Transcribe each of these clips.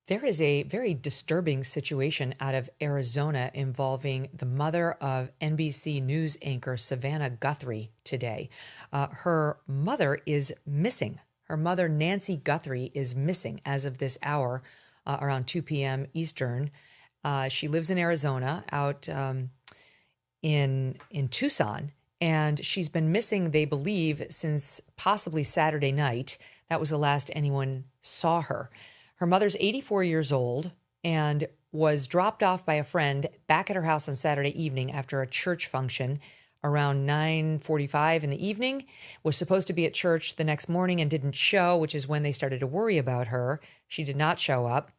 There is a very disturbing situation out of Arizona involving the mother of NBC News anchor Savannah Guthrie today. Her mother is missing. Her mother, Nancy Guthrie, is missing as of this hour, around 2 p.m. Eastern. She lives in Arizona, out in Tucson, and she's been missing, they believe, since possibly Saturday night. That was the last anyone saw her. Her mother's 84 years old and was dropped off by a friend back at her house on Saturday evening after a church function around 9:45 in the evening. Was supposed to be at church the next morning and didn't show, which is when they started to worry about her. She did not show up.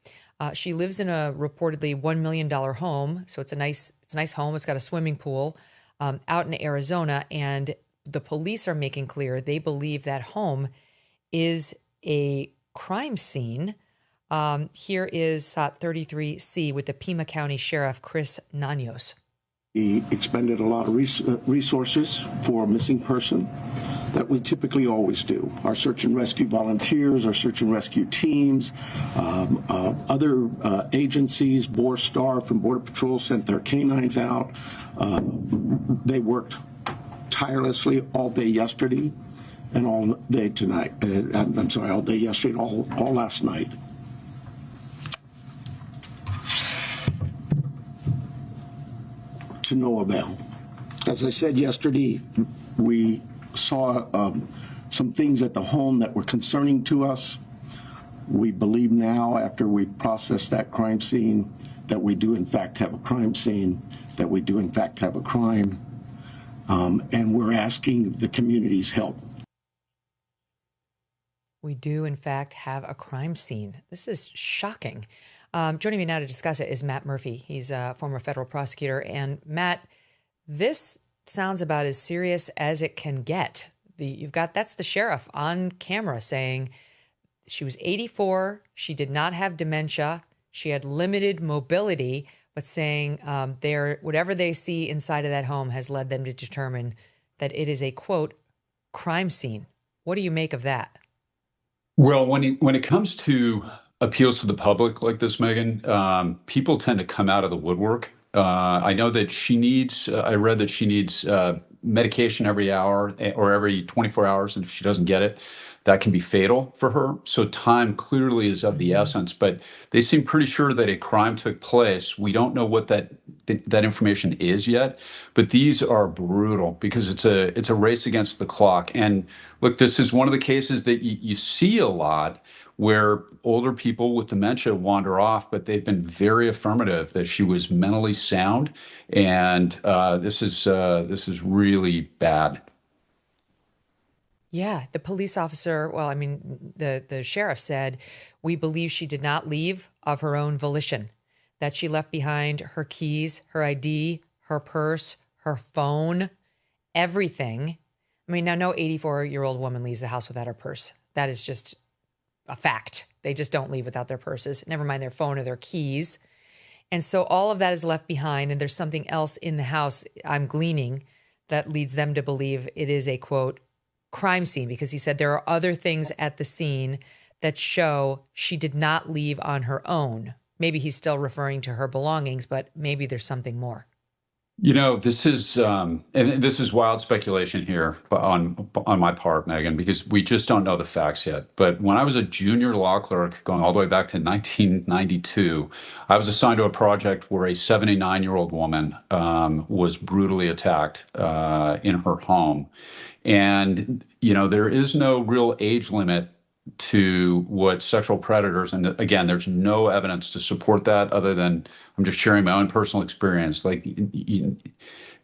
She lives in a reportedly $1 million home, so it's a nice home. It's got a swimming pool out in Arizona, and the police are making clear they believe that home is a crime scene. Here is SOT 33C with the Pima County Sheriff Chris Nanos. We expended a lot of resources for a missing person that we typically always do. Our search and rescue volunteers, our search and rescue teams, other agencies, Borstar from Border Patrol sent their canines out. They worked tirelessly all day yesterday and all day tonight. I'm sorry, all day yesterday and all last night. To no avail. As I said yesterday, we saw some things at the home that were concerning to us. We believe now, after we processed that crime scene, that we do in fact have a crime scene, that we do in fact have a crime, and we're asking the community's help. We do, in fact, have a crime scene. This is shocking. Joining me now to discuss it is Matt Murphy. He's a former federal prosecutor. And Matt, this sounds about as serious as it can get. That's the sheriff on camera saying she was 84. She did not have dementia. She had limited mobility, but saying whatever they see inside of that home has led them to determine that it is a, quote, crime scene. What do you make of that? Well, when it comes to appeals to the public like this, Megan, people tend to come out of the woodwork. I know that I read that she needs medication every hour or every 24 hours. And if she doesn't get it, that can be fatal for her. So time clearly is of the essence, but they seem pretty sure that a crime took place. We don't know what that information is yet, but these are brutal because it's a race against the clock. And look, this is one of the cases that you see a lot where older people with dementia wander off, but they've been very affirmative that she was mentally sound, and this is really bad. Yeah, the police officer, the sheriff said, we believe she did not leave of her own volition, that she left behind her keys, her ID, her purse, her phone, everything. I mean, now no 84-year-old woman leaves the house without her purse. That is just a fact. They just don't leave without their purses, never mind their phone or their keys. And so all of that is left behind, and there's something else in the house, I'm gleaning, that leads them to believe it is a, quote, crime scene, because he said there are other things at the scene that show she did not leave on her own. Maybe he's still referring to her belongings, but maybe there's something more. You know, this is wild speculation here on my part, Megan, because we just don't know the facts yet. But when I was a junior law clerk, going all the way back to 1992, I was assigned to a project where a 79-year-old woman was brutally attacked in her home. And, you know, there is no real age limit to what sexual predators, and again, there's no evidence to support that other than I'm just sharing my own personal experience. Like,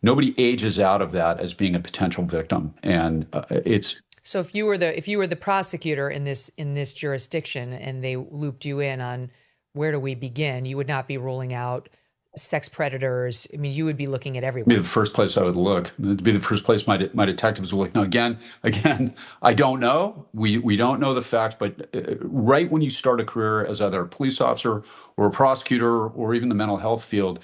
nobody ages out of that as being a potential victim, and it's. So if you were the prosecutor in this jurisdiction and they looped you in on where do we begin, you would not be ruling out sex predators. I mean, you would be looking at everyone. Be the first place I would look. It'd be the first place my detectives would look. Now, again, I don't know. We don't know the facts, but right when you start a career as either a police officer or a prosecutor or even the mental health field,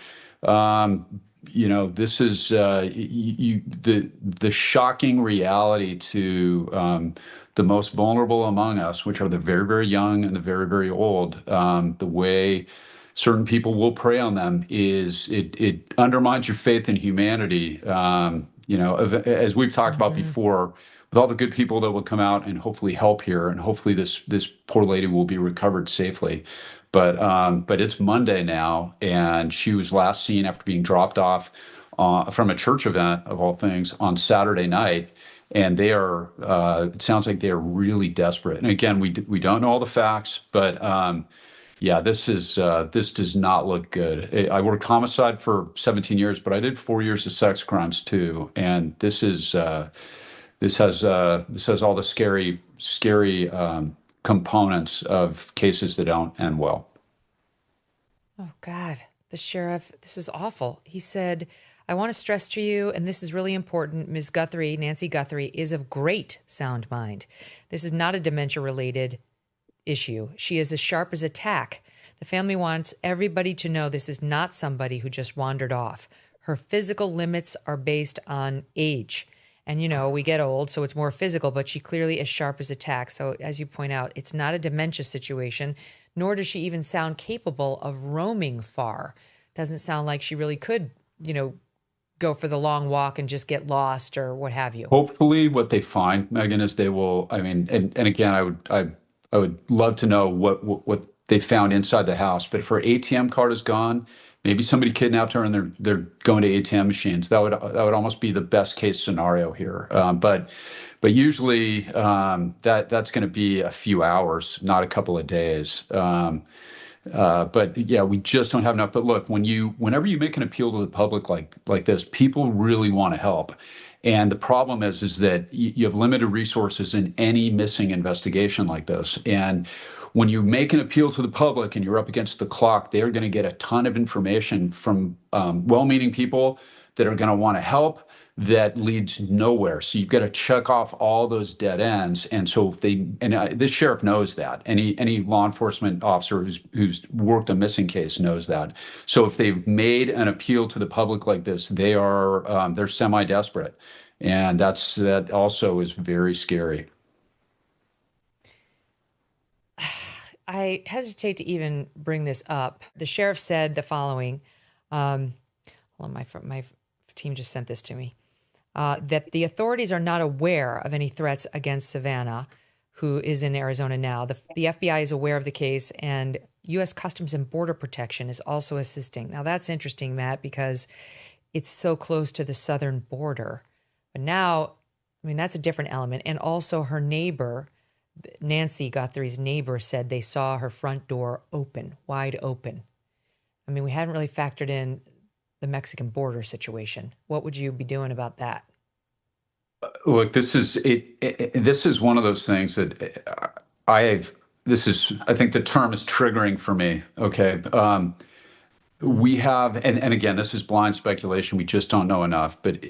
this is the shocking reality to the most vulnerable among us, which are the very, very young and the very, very old. The way certain people will prey on them is it undermines your faith in humanity. As we've talked about before, with all the good people that will come out and hopefully help here, and hopefully this poor lady will be recovered safely. But it's Monday now, and she was last seen after being dropped off from a church event, of all things, on Saturday night. And they are, it sounds like they are really desperate. And again, we don't know all the facts, but yeah, this does not look good. I worked homicide for 17 years, but I did 4 years of sex crimes too. And this has all the scary components of cases that don't end well. Oh, God. The sheriff, this is awful. He said, I want to stress to you, and this is really important, Ms. Guthrie, Nancy Guthrie, is of great sound mind. This is not a dementia-related issue. She is as sharp as a tack. The family wants everybody to know this is not somebody who just wandered off. Her physical limits are based on age. And, we get old, so it's more physical, but she clearly is sharp as a tack. So as you point out, it's not a dementia situation, nor does she even sound capable of roaming far. Doesn't sound like she really could, go for the long walk and just get lost or what have you. Hopefully what they find, Megan, is they will, and again, I would love to know what they found inside the house, but if her ATM card is gone, maybe somebody kidnapped her and they're going to ATM machines. That would almost be the best case scenario here. But usually that's going to be a few hours, not a couple of days. But yeah, we just don't have enough. But look, whenever you make an appeal to the public like this, people really want to help. And the problem is that you have limited resources in any missing investigation like this. And when you make an appeal to the public and you're up against the clock, they're going to get a ton of information from well-meaning people that are going to want to help that leads nowhere. So you've got to check off all those dead ends. And so this sheriff knows that. Any law enforcement officer who's worked a missing case knows that. So if they've made an appeal to the public like this, they're semi-desperate. And that also is very scary. I hesitate to even bring this up. The sheriff said the following. Hold on, my team just sent this to me. That the authorities are not aware of any threats against Savannah, who is in Arizona now. The FBI is aware of the case, and U.S. Customs and Border Protection is also assisting. Now, that's interesting, Matt, because it's so close to the southern border. But now, that's a different element. And also her neighbor, Nancy Guthrie's neighbor, said they saw her front door open, wide open. We hadn't really factored in the Mexican border situation. What would you be doing about that? Look, this is one of those things that I think the term is triggering for me. Okay. We have, and again, this is blind speculation. We just don't know enough. But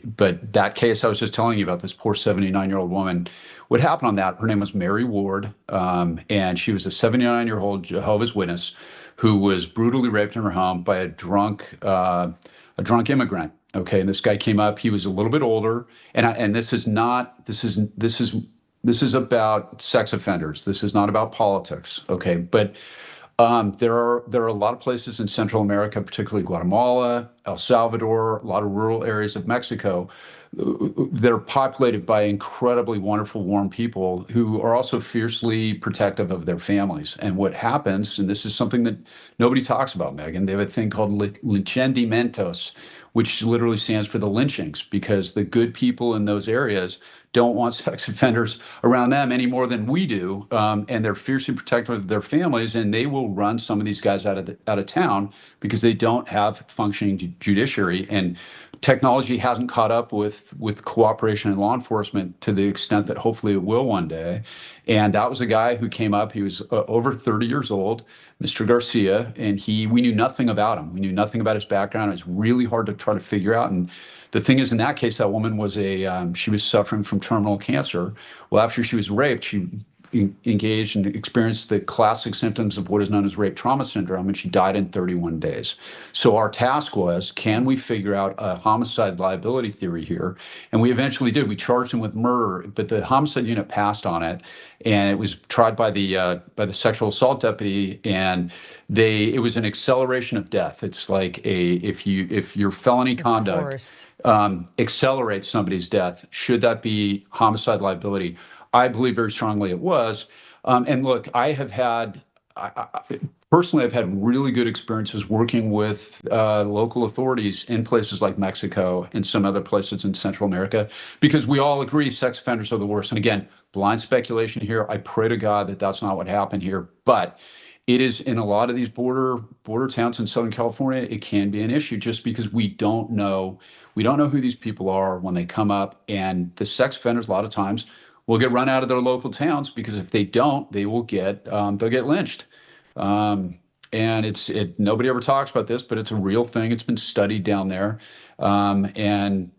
that case I was just telling you about, this poor 79-year-old woman, what happened on that, her name was Mary Ward, and she was a 79-year-old Jehovah's Witness who was brutally raped in her home by a drunk immigrant. Okay, and this guy came up. He was a little bit older, and this is about sex offenders. This is not about politics. Okay, but there are a lot of places in Central America, particularly Guatemala, El Salvador, a lot of rural areas of Mexico, that are populated by incredibly wonderful, warm people who are also fiercely protective of their families. And what happens, and this is something that nobody talks about, Megan, they have a thing called linchamientos, which literally stands for the lynchings, because the good people in those areas don't want sex offenders around them any more than we do, and they're fiercely protective of their families, and they will run some of these guys out of town because they don't have functioning judiciary, and technology hasn't caught up with cooperation in law enforcement to the extent that hopefully it will one day. And that was a guy who came up. He was over 30 years old, Mr. Garcia, and we knew nothing about him. We knew nothing about his background. It was really hard to try to figure out. And the thing is, in that case, that woman was she was suffering from terminal cancer. Well, after she was raped, she engaged and experienced the classic symptoms of what is known as rape trauma syndrome, and she died in 31 days. So our task was, can we figure out a homicide liability theory here? And we eventually did. We charged him with murder, but the homicide unit passed on it, and it was tried by the sexual assault deputy, and it was an acceleration of death. It's like if your felony conduct accelerates somebody's death, should that be homicide liability? I believe very strongly it was. And look, personally, I've had really good experiences working with local authorities in places like Mexico and some other places in Central America, because we all agree sex offenders are the worst. And again, blind speculation here. I pray to God that that's not what happened here. But it is in a lot of these border towns in Southern California, it can be an issue just because we don't know who these people are when they come up. And the sex offenders, a lot of times, will get run out of their local towns, because if they don't, they'll get lynched. And nobody ever talks about this, but it's a real thing. It's been studied down there. And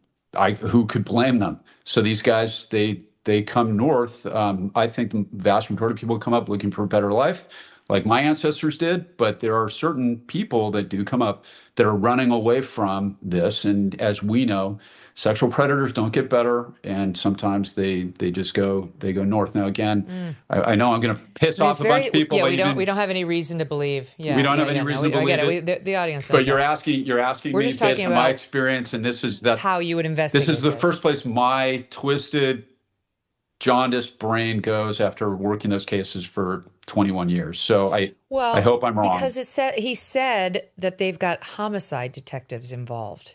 who could blame them? So these guys, they come north. I think the vast majority of people come up looking for a better life, like my ancestors did, but there are certain people that do come up that are running away from this. And as we know, sexual predators don't get better, and sometimes they go north. Now again, I know I'm going to piss off a bunch of people. Yeah, we don't have any reason to believe. Yeah, we don't have any reason to believe it. The audience. But you're asking me based on my experience, and this is how you would investigate. This is the first place my twisted, jaundiced brain goes after working those cases for 21 years. So I hope I'm wrong. Because he said that they've got homicide detectives involved.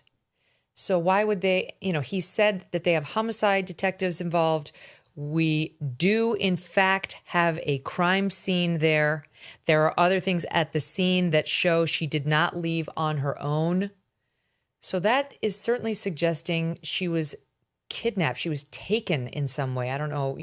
So why would they, he said that they have homicide detectives involved. We do, in fact, have a crime scene there. There are other things at the scene that show she did not leave on her own. So that is certainly suggesting she was kidnapped. She was taken in some way. I don't know,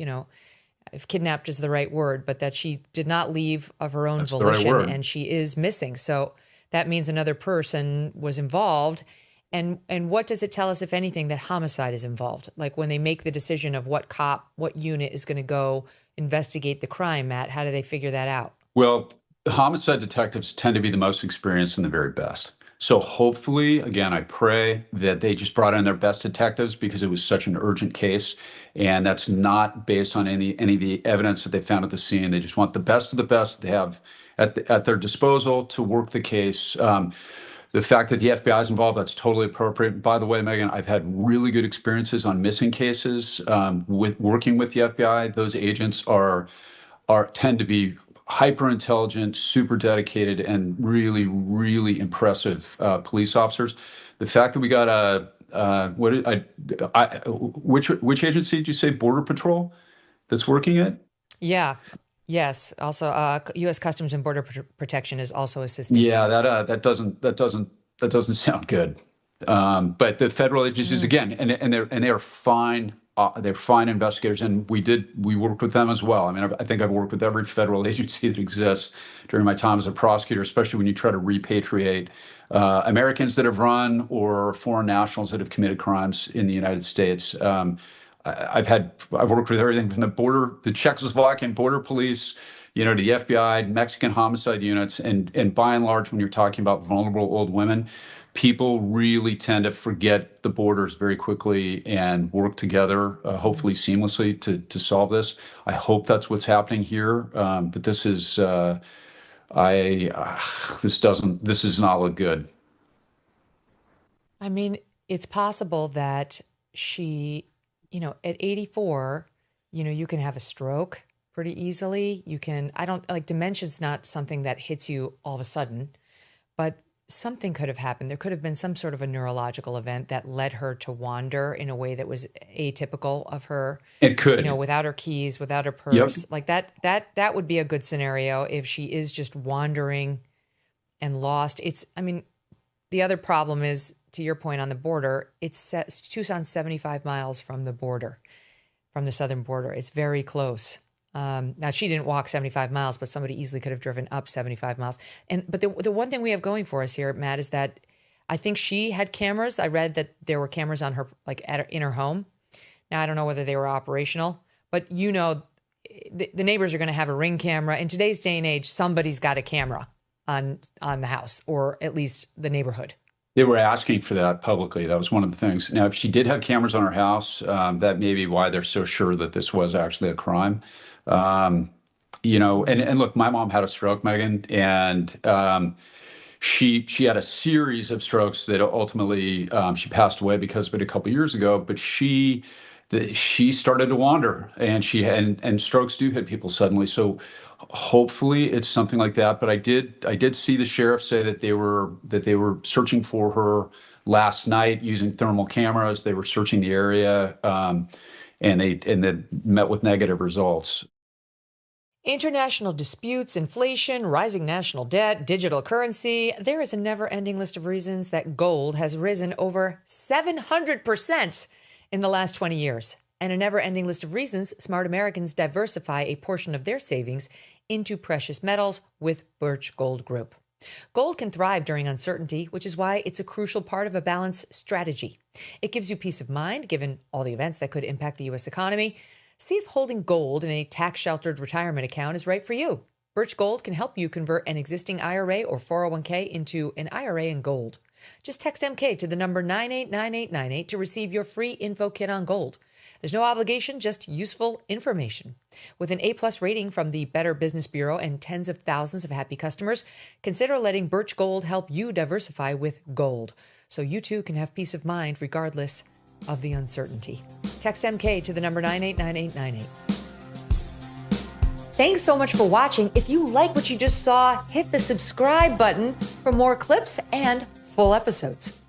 if kidnapped is the right word, but that she did not leave of her own volition, and she is missing. So that means another person was involved. And what does it tell us, if anything, that homicide is involved? Like when they make the decision of what unit is going to go investigate the crime, Matt, how do they figure that out? Well, homicide detectives tend to be the most experienced and the very best. So hopefully, again, I pray that they just brought in their best detectives, because it was such an urgent case, and that's not based on any of the evidence that they found at the scene. They just want the best of the best they have at their disposal to work the case. The fact that the FBI is involved, that's totally appropriate. By the way, Megan, I've had really good experiences on missing cases with working with the FBI. Those agents tend to be hyper intelligent, super dedicated, and really, really impressive police officers. The fact that we got which agency did you say? Border Patrol that's working it? Yeah. Yes. Also, U.S. Customs and Border Protection is also assisting. Yeah, that doesn't sound good. But the federal agencies, again, and they are fine. They're fine investigators, and we worked with them as well. I mean, I think I've worked with every federal agency that exists during my time as a prosecutor, especially when you try to repatriate Americans that have run or foreign nationals that have committed crimes in the United States. I've worked with everything from the Czechoslovakian border police, to the FBI, Mexican homicide units, and by and large, when you're talking about vulnerable old women, people really tend to forget the borders very quickly and work together, hopefully seamlessly, to solve this. I hope that's what's happening here, but this is this does not look good. I mean, it's possible that she, at 84, you can have a stroke pretty easily. Dementia's not something that hits you all of a sudden, but something could have happened. There could have been some sort of a neurological event that led her to wander in a way that was atypical of her. It could, without her keys, without her purse. Yep. Like that would be a good scenario if she is just wandering and lost. The other problem is, to your point on the border, Tucson's 75 miles from the border, from the southern border. It's very close. Now, she didn't walk 75 miles, but somebody easily could have driven up 75 miles. But the one thing we have going for us here, Matt, is that I think she had cameras. I read that there were cameras on her, in her home. Now, I don't know whether they were operational, but the neighbors are going to have a Ring camera. In today's day and age, somebody's got a camera on the house, or at least the neighborhood. They were asking for that publicly. That was one of the things. Now, if she did have cameras on her house, that may be why they're so sure that this was actually a crime. And look, my mom had a stroke, Megan, and she had a series of strokes that ultimately she passed away because of it a couple of years ago. But she started to wander, and and strokes do hit people suddenly. So hopefully it's something like that. But I did see the sheriff say that they were searching for her last night using thermal cameras. They were searching the area, and they met with negative results. International disputes, inflation, rising national debt, digital currency. There is a never-ending list of reasons that gold has risen over 700% in the last 20 years. And a never-ending list of reasons smart Americans diversify a portion of their savings into precious metals with Birch Gold Group. Gold can thrive during uncertainty, which is why it's a crucial part of a balanced strategy. It gives you peace of mind, given all the events that could impact the U.S. economy. See if holding gold in a tax-sheltered retirement account is right for you. Birch Gold can help you convert an existing IRA or 401k into an IRA in gold. Just text MK to the number 989898 to receive your free info kit on gold. There's no obligation, just useful information. With an A+ rating from the Better Business Bureau and tens of thousands of happy customers, consider letting Birch Gold help you diversify with gold, so you too can have peace of mind regardless of the uncertainty. Text MK to the number 989898. Thanks so much for watching. If you like what you just saw, hit the subscribe button for more clips and full episodes.